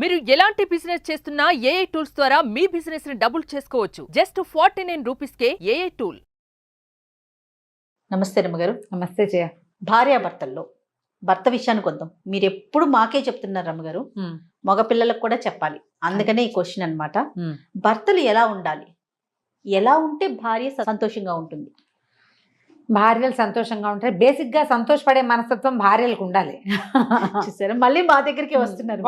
మీరు ఎలాంటి బిజినెస్ చేస్తున్నా ఏఐ టూల్స్ ద్వారా మీ బిజినెస్ ని డబుల్ చేసుకోవచ్చు. జస్ట్ 49 రూపీస్కే ఏఐ టూల్. నమస్తే రమ్మగారు. నమస్తే జయ. భార్యాభర్తల్లో భర్త విషయానికి వద్దాం. మీరు ఎప్పుడు మాకే చెప్తున్నారు రమ్మగారు, మగపిల్లలకు కూడా చెప్పాలి. అందుకనే ఈ క్వశ్చన్ అన్నమాట. భర్తలు ఎలా ఉండాలి, ఎలా ఉంటే భార్య సంతోషంగా ఉంటుంది? భార్యలు సంతోషంగా ఉంటారు. బేసిక్ గా సంతోషపడే మనస్తత్వం భార్యలకు ఉండాలి. చూసారా, మళ్ళీ మా దగ్గరికి వస్తున్నారు.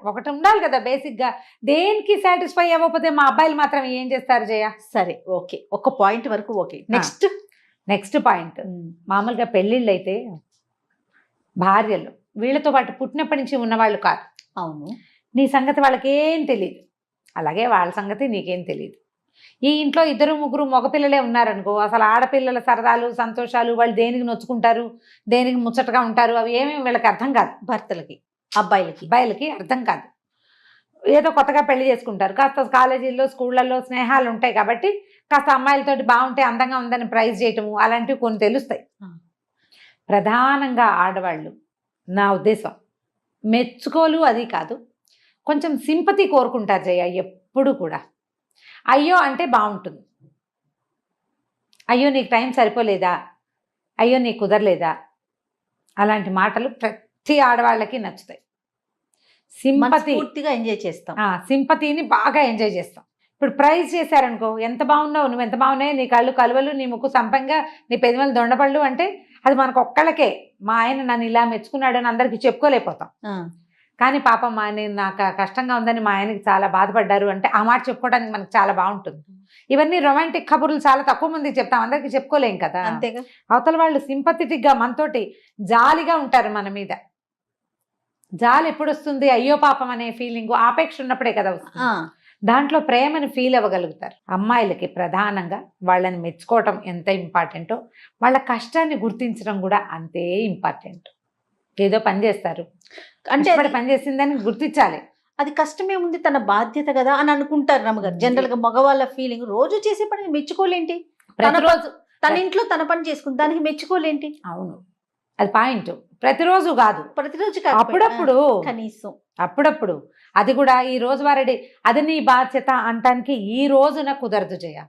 ఒకటి ఉండాలి కదా బేసిక్ గా. దేనికి సాటిస్ఫై అవ్వకపోతే మా అబ్బాయిలు మాత్రం ఏం చేస్తారు జయ? సరే, ఓకే, ఒక పాయింట్ వరకు ఓకే. నెక్స్ట్ పాయింట్, మామూలుగా పెళ్ళిళ్ళు అయితే భార్యలు వీళ్ళతో పాటు పుట్టినప్పటి నుంచి ఉన్నవాళ్ళు కాదు. అవును, నీ సంగతి వాళ్ళకేం తెలియదు, అలాగే వాళ్ళ సంగతి నీకేం తెలియదు. ఈ ఇంట్లో 2-3 మగపిల్లలే ఉన్నారనుకో, అసలు ఆడపిల్లల సరదాలు సంతోషాలు, వాళ్ళు దేనికి నొచ్చుకుంటారు, దేనికి ముచ్చటగా ఉంటారు, అవి ఏమేమి వీళ్ళకి అర్థం కాదు. భర్తలకి అబ్బాయిలకి అర్థం కాదు. ఏదో కొత్తగా పెళ్లి చేసుకుంటారు, కాస్త కాలేజీల్లో స్కూళ్ళల్లో స్నేహాలు ఉంటాయి కాబట్టి కాస్త అమ్మాయిలతోటి బాగుంటే అందంగా ఉందని ప్రైజ్ చేయటము అలాంటివి కొన్ని తెలుస్తాయి. ప్రధానంగా ఆడవాళ్ళు నా ఉద్దేశం మెచ్చుకోలు అది కాదు, కొంచెం సింపతి కోరుకుంటారు జయ ఎప్పుడు కూడా. అయ్యో అంటే బాగుంటుంది, అయ్యో నీకు టైం సరిపోలేదా, అయ్యో నీకు కుదరలేదా, అలాంటి మాటలు ప్రతి ఆడవాళ్ళకి నచ్చుతాయి. పూర్తిగా ఎంజాయ్ చేస్తాం, సింపతిని బాగా ఎంజాయ్ చేస్తాం. ఇప్పుడు ప్రైజ్ చేశారనుకో, ఎంత బాగున్నావు, నువ్వు ఎంత బాగున్నాయి, నీ కళ్ళు కలువలు, నీ ముక్కు సంపంగా, నీ పెదవులు దొండపళ్ళు అంటే అది మనకు ఒక్కళ్ళకే. మా ఆయన నన్ను ఇలా మెచ్చుకున్నాడు అని అందరికీ చెప్పుకోలేకపోతాం. కానీ పాపం నేను నాకు కష్టంగా ఉందని మా ఆయనకి చాలా బాధపడ్డారు అంటే ఆ మాట చెప్పుకోవడానికి మనకు చాలా బాగుంటుంది. ఇవన్నీ రొమాంటిక్ కబుర్లు చాలా తక్కువ మందికి చెప్తాం, అందరికీ చెప్పుకోలేం కదా. అంతేగా. అవతల వాళ్ళు సింపథెటిక్గా మనతోటి జాలిగా ఉంటారు మన మీద. జాలి ఎప్పుడు వస్తుంది? అయ్యో పాపం అనే ఫీలింగ్, ఆపేక్ష ఉన్నప్పుడే కదా వస్తుంది. దాంట్లో ప్రేమను ఫీల్ అవ్వగలుగుతారు. అమ్మాయిలకి ప్రధానంగా వాళ్ళని మెచ్చుకోవటం ఎంత ఇంపార్టెంటో వాళ్ళ కష్టాన్ని గుర్తించడం కూడా అంతే ఇంపార్టెంట్. ఏదో పని చేస్తారు అంటే పని చేసిందని గుర్తించాలి. అది కష్టమే ఉంది, తన బాధ్యత కదా అని అనుకుంటారు రమ్మగారు. జనరల్ గా మగవాళ్ళ ఫీలింగ్, రోజు చేసే పని మెచ్చుకోలేంటి, ప్రతిరోజు తన ఇంట్లో తన పని చేసుకుని దానికి మెచ్చుకోలేంటి? అవును, అది పాయింట్. ప్రతిరోజు కాదు, అప్పుడప్పుడు, కనీసం అప్పుడప్పుడు. అది కూడా ఈ రోజు వారడి అది నీ బాధ్యత అంటానికి ఈ రోజున కుదరదు జయ.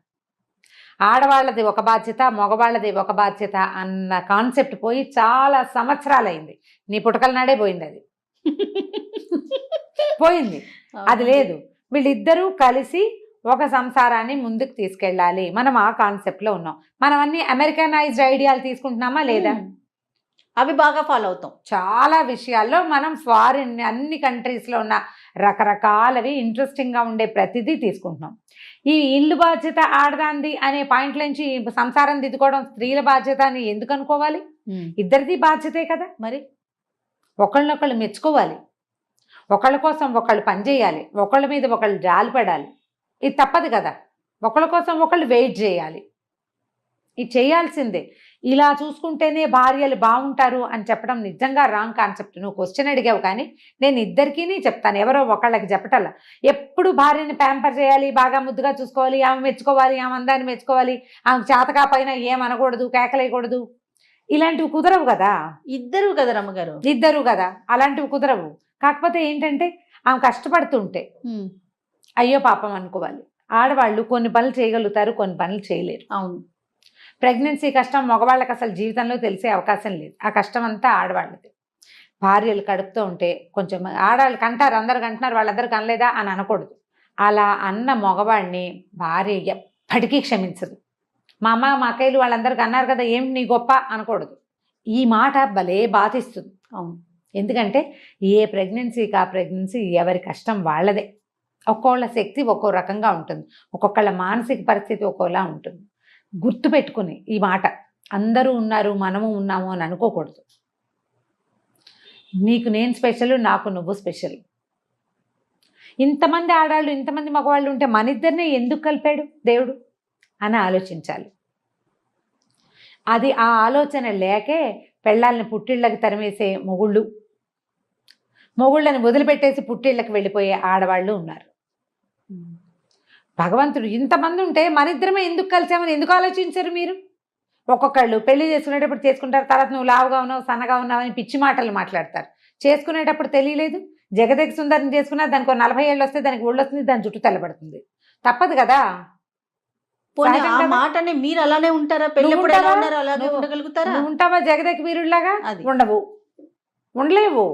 ఆడవాళ్ళది ఒక బాధ్యత, మగవాళ్ళది ఒక బాధ్యత అన్న కాన్సెప్ట్ పోయి చాలా సంవత్సరాలైంది. నీ పుటకల నాడే పోయింది, అది పోయింది. అది లేదు. వీళ్ళిద్దరూ కలిసి ఒక సంసారాన్ని ముందుకు తీసుకెళ్ళాలి. మనం ఆ కాన్సెప్ట్లో ఉన్నాం. మనం అన్ని అమెరికనైజ్డ్ ఐడియాలు తీసుకుంటున్నామా లేదా? అవి బాగా ఫాలో అవుతాం. చాలా విషయాల్లో మనం ఫారిన్ అన్ని కంట్రీస్లో ఉన్న రకరకాలవి ఇంట్రెస్టింగ్గా ఉండే ప్రతిదీ తీసుకుంటున్నాం. ఈ ఇల్లు బాధ్యత ఆడదాంది అనే పాయింట్ నుంచి సంసారం దిద్దుకోవడం స్త్రీల బాధ్యత అని ఎందుకు అనుకోవాలి? ఇద్దరిది బాధ్యతే కదా. మరి ఒకళ్ళనొకళ్ళు మెచ్చుకోవాలి, ఒకళ్ళ కోసం ఒకళ్ళు పనిచేయాలి, ఒకళ్ళ మీద ఒకళ్ళు జాలిపడాలి. ఇది తప్పదు కదా. ఒకళ్ళ కోసం ఒకళ్ళు వెయిట్ చేయాలి, ఇది చేయాల్సిందే. ఇలా చూసుకుంటేనే భార్యలు బాగుంటారు అని చెప్పడం నిజంగా రాంగ్ కాన్సెప్ట్. నువ్వు క్వశ్చన్ అడిగావు కానీ నేను ఇద్దరికీ చెప్తాను, ఎవరో ఒకళ్ళకి చెప్పటల్లా. ఎప్పుడు భార్యని ప్యాంపర్ చేయాలి, బాగా ముద్దుగా చూసుకోవాలి, ఆమె మెచ్చుకోవాలి, ఆమె అందాన్ని మెచ్చుకోవాలి, ఆమె చేతకాపైనా ఏమనకూడదు, కేకలేయకూడదు, ఇలాంటివి కుదరవు కదా. ఇద్దరు కదా రమ్మగారు, ఇద్దరు కదా, అలాంటివి కుదరవు. కాకపోతే ఏంటంటే ఆమె కష్టపడుతుంటే అయ్యో పాపం అనుకోవాలి. ఆడవాళ్ళు కొన్ని పనులు చేయగలుగుతారు, కొన్ని పనులు చేయలేరు. అవును, ప్రెగ్నెన్సీ కష్టం మగవాళ్ళకి అసలు జీవితంలో తెలిసే అవకాశం లేదు. ఆ కష్టం అంతా ఆడవాళ్ళది. భార్యలు కడుపుతూ ఉంటే కొంచెం ఆడవాళ్ళకి అంటారు, అందరు అంటున్నారు, వాళ్ళందరూ కనలేదా అని అనకూడదు. అలా అన్న మగవాడిని భార్య ఎప్పటికీ క్షమించదు. మా అమ్మ మా అక్కయ్యలు వాళ్ళందరికీ అన్నారు కదా, ఏం నీ గొప్ప అనకూడదు. ఈ మాట భలే బాధిస్తుంది. అవును, ఎందుకంటే ఏ ప్రెగ్నెన్సీకి ఆ ప్రెగ్నెన్సీ ఎవరి కష్టం వాళ్ళదే. ఒక్కోళ్ళ శక్తి ఒక్కో రకంగా ఉంటుంది, ఒక్కొక్కళ్ళ మానసిక పరిస్థితి ఒక్కోలా ఉంటుంది. గుర్తుపెట్టుకుని ఈ మాట, అందరూ ఉన్నారు మనము ఉన్నాము అని అనుకోకూడదు. నీకు నేను స్పెషల్, నాకు నువ్వు స్పెషల్. ఇంతమంది ఆడాళ్ళు ఇంతమంది మగవాళ్ళు ఉంటే మన ఇద్దరినే ఎందుకు కలిపాడు దేవుడు అని ఆలోచించాలి. అది ఆ ఆలోచన లేకే పెళ్ళాలని పుట్టిళ్ళకి తరిమేసే మొగుళ్ళని వదిలిపెట్టేసి పుట్టిళ్ళకి వెళ్ళిపోయే ఆడవాళ్ళు ఉన్నారు. భగవంతుడు ఇంతమంది ఉంటే మన ఇద్దరమే ఎందుకు కలిసామని ఎందుకు ఆలోచించరు మీరు? ఒక్కొక్కళ్ళు పెళ్లి చేసుకునేటప్పుడు చేసుకుంటారు, తర్వాత నువ్వు లావుగా ఉన్నావు, సన్నగా ఉన్నావు అని పిచ్చి మాటలు మాట్లాడతారు. చేసుకునేటప్పుడు తెలియలేదు, జగదేక సుందరిని చేసుకున్నా దానికి 40 ఏళ్ళు వస్తే దానికి ఒళ్ళు వస్తుంది, దాని జుట్టు తెల్లబడుతుంది. తప్పదు కదా. పోనీ సహజం ఆ కదా. మాటనే మీరు అలానే ఉంటారా? పెళ్ళప్పుడు ఎలా ఉంటావా? ఉన్నారో అలాగే ఉండగలుగుతారా? నువ్వు ఉంటావా జగదేక వీరుడిలాగా? అది. ఉండవు, ఉండలేవు.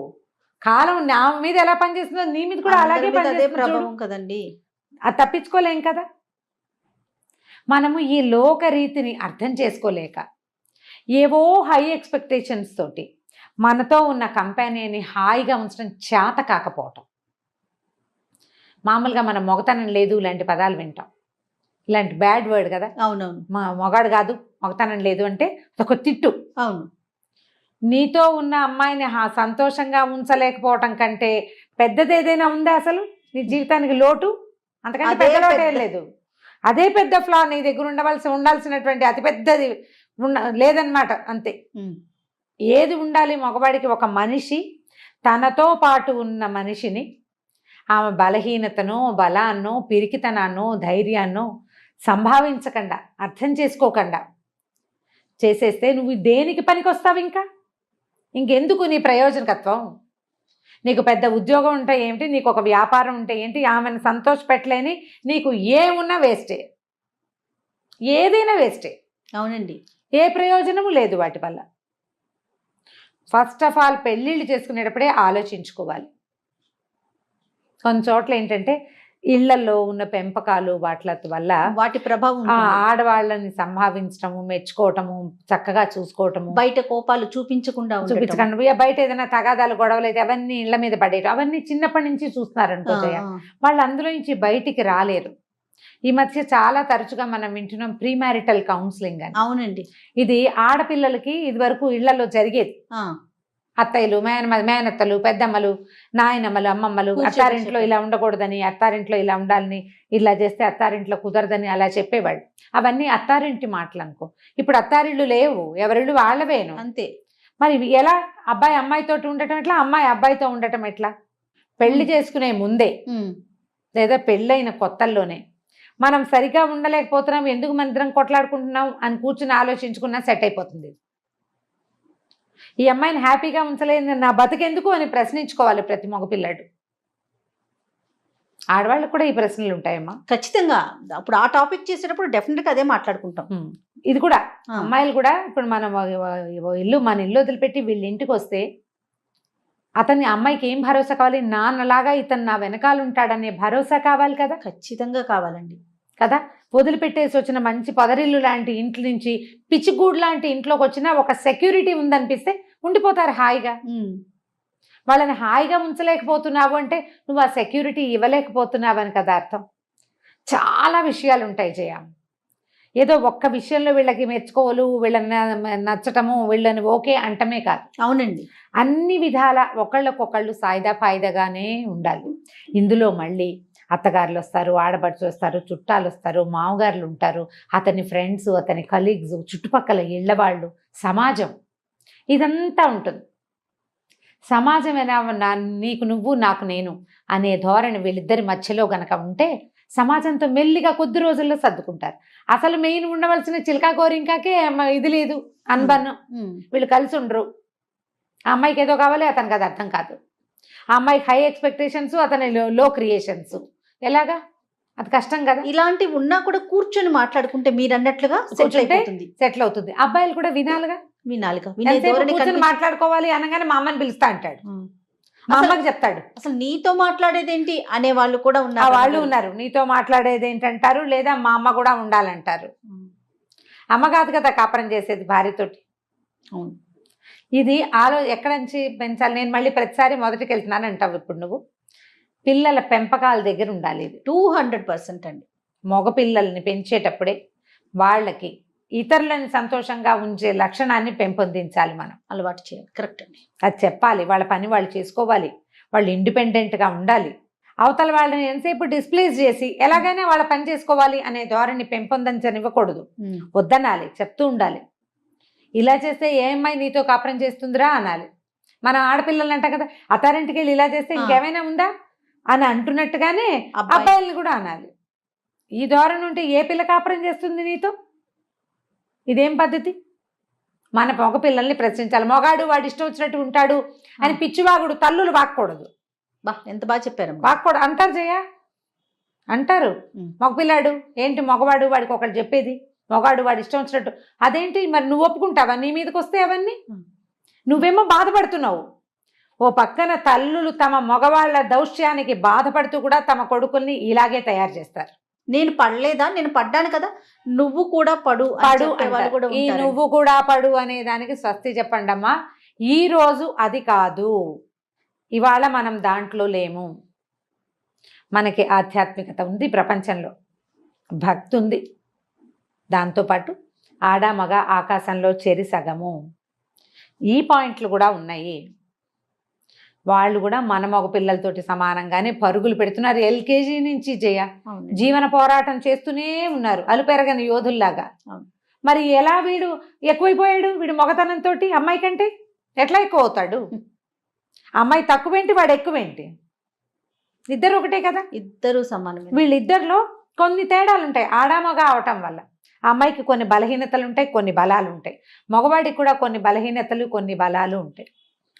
కాలం నా మీద ఎలా పనిచేస్తుందో నీ మీద కూడా అలాగే అందరి మీద అదే పనిచేస్తుంది. ప్రభావం కదండి. అది తప్పించుకోలేం కదా. మనము ఈ లోక రీతిని అర్థం చేసుకోలేక ఏవో హై ఎక్స్పెక్టేషన్స్ తోటి మనతో ఉన్న కంపెనీని హాయిగా ఉంచడం చేత కాకపోవటం. మామూలుగా మనం మొగతనం లేదు ఇలాంటి పదాలు వింటాం, ఇలాంటి బ్యాడ్ వర్డ్ కదా. అవునవును. మొగాడు కాదు మొగతనం లేదు అంటే ఒక తిట్టు. అవును. నీతో ఉన్న అమ్మాయిని సంతోషంగా ఉంచలేకపోవటం కంటే పెద్దది ఏదైనా ఉందా అసలు నీ జీవితానికి లోటు? అంతకంటే అదే పెద్ద లోటే పెద్ద- లేదు. అదే పెద్ద ఫ్లా నీ దగ్గర ఉండాల్సినటువంటి అతి పెద్దది లేదన్నమాట. అంతే. ఏది ఉండాలి మగవాడికి? ఒక మనిషి తనతో పాటు ఉన్న మనిషిని ఆమె బలహీనతను, బలాన్నో, పిరికితనాన్నో, ధైర్యాన్నో సంభావించకుండా, అర్థం చేసుకోకుండా చేసేస్తే నువ్వు దేనికి పనికొస్తావు? ఇంకెందుకు నీ ప్రయోజనకత్వం? నీకు పెద్ద ఉద్యోగం ఉంటే ఏమిటి, నీకు ఒక వ్యాపారం ఉంటే ఏంటి, ఆమెను సంతోషపెట్టలేని నీకు ఏమున్నా వేస్టే, ఏదైనా వేస్టే. అవునండి. ఏ ప్రయోజనము లేదు వాటి వల్ల. ఫస్ట్ ఆఫ్ ఆల్ పెళ్ళిళ్ళు చేసుకునేటప్పుడే ఆలోచించుకోవాలి. కొన్ని చోట్ల ఏంటంటే ఇళ్లలో ఉన్న పెంపకాలు వాటి వల్ల వాటి ప్రభావం ఆ ఉంటుంది. ఆడవాళ్ళని సంభావించటము, మెచ్చుకోవటము, చక్కగా చూసుకోవటము, బయట కోపాలు చూపించకుండా ఉండటం. చూపించకండి. బయట ఏదైనా తగాదాలు గొడవలు అయితే అవన్నీ ఇళ్ల మీద పడేయటం, అవన్నీ చిన్నప్పటి నుంచి చూస్తున్నారనుకో జయ, వాళ్ళు అందులో నుంచి బయటికి రాలేరు. ఈ మధ్య చాలా తరచుగా మనం వింటున్నాం ప్రీ మ్యారిటల్ కౌన్సిలింగ్ అని. అవునండి. ఇది ఆడపిల్లలకి ఇది వరకు ఇళ్లలో జరిగేది. అత్తయ్యలు, మేనత్తలు, పెద్దమ్మలు, నాయనమ్మలు, అమ్మమ్మలు అత్తారింట్లో ఇలా ఉండకూడదని, అత్తారింట్లో ఇలా ఉండాలని, ఇలా చేస్తే అత్తారింట్లో కుదరదని అలా చెప్పేవాళ్ళు. అవన్నీ అత్తారింటి మాటలు అనుకో. ఇప్పుడు అత్తారిళ్ళు లేవు, ఎవరిళ్ళు వాళ్ళవేను. అంతే. మరి ఎలా అబ్బాయి అమ్మాయితోటి ఉండటం ఎట్లా, అమ్మాయి అబ్బాయితో ఉండటం ఎట్లా? పెళ్లి చేసుకునే ముందే లేదా పెళ్ళైన కొత్తల్లోనే మనం సరిగా ఉండలేకపోతున్నాం, ఎందుకు మన ఇద్దరం కొట్లాడుకుంటున్నాం అని కూర్చుని ఆలోచించుకున్నా సెట్ అయిపోతుంది. ఈ అమ్మాయిని హ్యాపీగా ఉంచలేదు, నా బతుకెందుకు అని ప్రశ్నించుకోవాలి ప్రతి మగపిల్లాడు. ఆడవాళ్ళకు కూడా ఈ ప్రశ్నలు ఉంటాయమ్మా. ఖచ్చితంగా. అప్పుడు ఆ టాపిక్ చేసేటప్పుడు డెఫినెట్ గా అదే మాట్లాడుకుంటాం. ఇది కూడా అమ్మాయిలు కూడా ఇప్పుడు మనం మన ఇల్లు వదిలిపెట్టి వీళ్ళ ఇంటికి వస్తే అతని అమ్మాయికి ఏం భరోసా కావాలి? నాన్నలాగా ఇతను నా వెనకాల ఉంటాడనే భరోసా కావాలి కదా. ఖచ్చితంగా కావాలండి కదా. వదిలిపెట్టేసి వచ్చిన మంచి పొదరిల్లు లాంటి ఇంటి నుంచి పిచ్చిగూడు లాంటి ఇంట్లోకి వచ్చినా ఒక సెక్యూరిటీ ఉందనిపిస్తే ఉండిపోతారు హాయిగా. వాళ్ళని హాయిగా ఉంచలేకపోతున్నావు అంటే నువ్వు ఆ సెక్యూరిటీ ఇవ్వలేకపోతున్నావు అని కదా అర్థం. చాలా విషయాలు ఉంటాయి జయ. ఏదో ఒక్క విషయంలో వీళ్ళకి మెచ్చుకోలు, వీళ్ళని నచ్చటము, వీళ్ళని ఓకే అంటమే కాదు. అవునండి. అన్ని విధాల ఒకళ్ళకొకళ్ళు సాయిదా ఫాయిదాగానే ఉండాలి. ఇందులో మళ్ళీ అత్తగారులు వస్తారు, ఆడపడుచు వస్తారు, చుట్టాలు వస్తారు, మామగారులు ఉంటారు, అతని ఫ్రెండ్స్, అతని కలీగ్స్, చుట్టుపక్కల ఇళ్ళవాళ్ళు, సమాజం, ఇదంతా ఉంటుంది. సమాజం ఎలా నీకు నువ్వు నాకు నేను అనే ధోరణి వీళ్ళిద్దరి మధ్యలో గనక ఉంటే సమాజంతో మెల్లిగా కొద్ది రోజుల్లో సర్దుకుంటారు. అసలు మెయిన్ ఉండవలసిన చిలకా గోరింకాకే ఇది లేదు, అన్బన్ను. వీళ్ళు కలిసి ఉండరు. ఆ అమ్మాయికి ఏదో కావాలి, అతనికి అది అర్థం కాదు. ఆ అమ్మాయికి హై ఎక్స్పెక్టేషన్స్, అతని లో క్రియేషన్స్. ఎలాగా? అది కష్టం కదా. ఇలాంటివి ఉన్నా కూడా కూర్చొని మాట్లాడుకుంటే మీరు అన్నట్లుగా సెటిల్ అవుతుంది. అబ్బాయిలు కూడా వినాలిగా. కూర్చొని మాట్లాడుకోవాలి అనగానే మా అమ్మని పిలుస్తా అంటాడు, మా అమ్మకి చెప్తాడు. అసలు నీతో మాట్లాడేదేంటి అనే వాళ్ళు కూడా ఉన్నారు. వాళ్ళు ఉన్నారు, నీతో మాట్లాడేది ఏంటంటారు, లేదా మా అమ్మ కూడా ఉండాలంటారు. అమ్మ కాదు కదా కాపురం చేసేది భార్యతోటి. ఇది ఎక్కడి నుంచి పెంచాలి? నేను మళ్ళీ ప్రతిసారి మొదటికి వెళ్తున్నాను అంటావు. ఇప్పుడు నువ్వు పిల్లల పెంపకాల దగ్గర ఉండాలి. ఇది 200% అండి. మగపిల్లల్ని పెంచేటప్పుడే వాళ్ళకి ఇతరులని సంతోషంగా ఉంచే లక్షణాన్ని పెంపొందించాలి, మనం అలవాటు చేయాలి. కరెక్ట్ అండి. అది చెప్పాలి. వాళ్ళ పని వాళ్ళు చేసుకోవాలి, వాళ్ళు ఇండిపెండెంట్గా ఉండాలి. అవతల వాళ్ళని ఎంతసేపు డిస్ప్లేస్ చేసి ఎలాగైనా వాళ్ళ పని చేసుకోవాలి అనే ధోరణి పెంపొందించనివ్వకూడదు. వద్దనాలి, చెప్తూ ఉండాలి. ఇలా చేస్తే ఏ అమ్మాయి నీతో కాపురం చేస్తుందిరా అనాలి. మనం ఆడపిల్లలు అంటాం కదా, అత్తారింటికి వెళ్ళి ఇలా చేస్తే ఇంకేమైనా ఉందా అని అంటున్నట్టుగానే అబ్బాయిల్ని కూడా అనాలి. ఈ ధోరణి ఉంటే ఏ పిల్ల కాపురం చేస్తుంది నీతో? ఇదేం పద్ధతి? మన మగ పిల్లల్ని ప్రశ్నించాలి. మొగాడు వాడు ఇష్టం వచ్చినట్టు ఉంటాడు అని పిచ్చివాగుడు తల్లులు వాక్కూడదు. బా ఎంత బాగా చెప్పారమ్మా. బాగా కూడా అంటారు జయ, అంటారు. మగపిల్లాడు ఏంటి మగవాడు, వాడికి ఒకటి చెప్పేది, మగవాడు వాడు ఇష్టం వచ్చినట్టు. అదేంటి మరి నువ్వు ఒప్పుకుంటావా నీ మీదకి వస్తే అవన్నీ? నువ్వేమో బాధపడుతున్నావు. ఓ పక్కన తల్లులు తమ మగవాళ్ళ దౌష్యానికి బాధపడుతూ కూడా తమ కొడుకుల్ని ఇలాగే తయారు చేస్తారు. నేను పడలేదా, నేను పడ్డాను కదా, నువ్వు కూడా పడు పడు వాళ్ళు కూడా ఈ ఉంటారు. నువ్వు కూడా పడు అనే దానికి స్వస్తి చెప్పండి అమ్మా. ఈ రోజు అది కాదు, ఇవాళ మనం దాంట్లో లేము. మనకి ఆధ్యాత్మికత ఉంది, ప్రపంచంలో భక్తి ఉంది, దాంతోపాటు ఆడ మగ ఆకాశంలో చెరి సగము, ఈ పాయింట్లు కూడా ఉన్నాయి. వాళ్ళు కూడా మన మగ పిల్లలతోటి సమానంగానే పరుగులు పెడుతున్నారు. ఎల్కేజీ నుంచి జయ అవును. జీవన పోరాటం చేస్తూనే ఉన్నారు, అలుపెరగని యోధుల్లాగా. అవును. మరి ఎలా వీడు ఎక్కువైపోయాడు? వీడు మగతనంతో అమ్మాయి కంటే ఎట్లా ఎక్కువ అవుతాడు? అమ్మాయి తక్కువేంటి, వాడు ఎక్కువేంటి? ఇద్దరు ఒకటే కదా. ఇద్దరు సమానమే. వీళ్ళిద్దరిలో కొన్ని తేడాలు ఉంటాయి ఆడామగా అవటం వల్ల. ఆ అమ్మాయికి కొన్ని బలహీనతలు ఉంటాయి, కొన్ని బలాలు ఉంటాయి. మగవాడికి కూడా కొన్ని బలహీనతలు, కొన్ని బలాలు ఉంటాయి.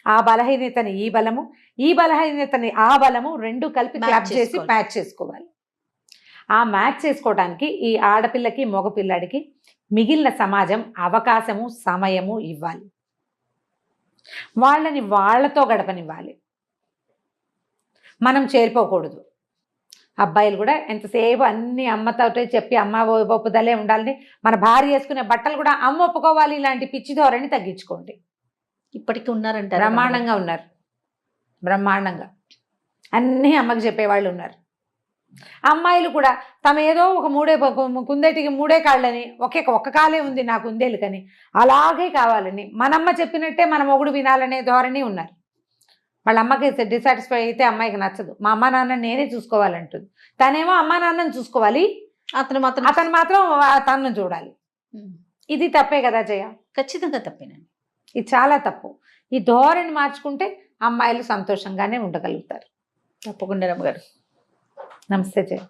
ఆ బలహీనతని ఈ బలము, ఈ బలహీనతని ఆ బలము రెండు కలిపి క్లబ్ చేసి మ్యాచ్ చేసుకోవాలి. ఆ మ్యాచ్ చేసుకోవడానికి ఈ ఆడపిల్లకి మగపిల్లాడికి మిగిలిన సమాజం అవకాశము, సమయము ఇవ్వాలి. వాళ్ళని వాళ్ళతో గడపనివ్వాలి. మనం చేరిపోకూడదు. అబ్బాయిలు కూడా ఎంతసేపు అన్ని అమ్మతోటే చెప్పి అమ్మ ఒప్పుదలే ఉండాలని, మన భార్య వేసుకునే బట్టలు కూడా అమ్మ ఒప్పుకోవాలి, ఇలాంటి పిచ్చి ధోరణి తగ్గించుకోండి. ఇప్పటికీ ఉన్నారంటారు. బ్రహ్మాండంగా ఉన్నారు, బ్రహ్మాండంగా అన్నీ అమ్మకి చెప్పేవాళ్ళు ఉన్నారు. అమ్మాయిలు కూడా తమ ఏదో ఒక కుందేటికి మూడే కాళ్ళని, ఒక్క కాలే ఉంది నా కుందేలుకని అలాగే కావాలని, మనమ్మ చెప్పినట్టే మన మొగుడు వినాలనే ధోరణి ఉన్నారు. వాళ్ళ అమ్మకి డిసాటిస్ఫై అయితే అమ్మాయికి నచ్చదు. మా అమ్మ నాన్న నేనే చూసుకోవాలంటుంది. తనేమో అమ్మ నాన్నని చూసుకోవాలి, అతను మాత్రం తనను చూడాలి. ఇది తప్పే కదా జయ? ఖచ్చితంగా తప్పేనండి. ఇది చాలా తప్పు. ఈ ధోరణి మార్చుకుంటే అమ్మాయిలు సంతోషంగానే ఉండగలుగుతారు. తప్పకుండా రమ్మగారు. నమస్తే జయ.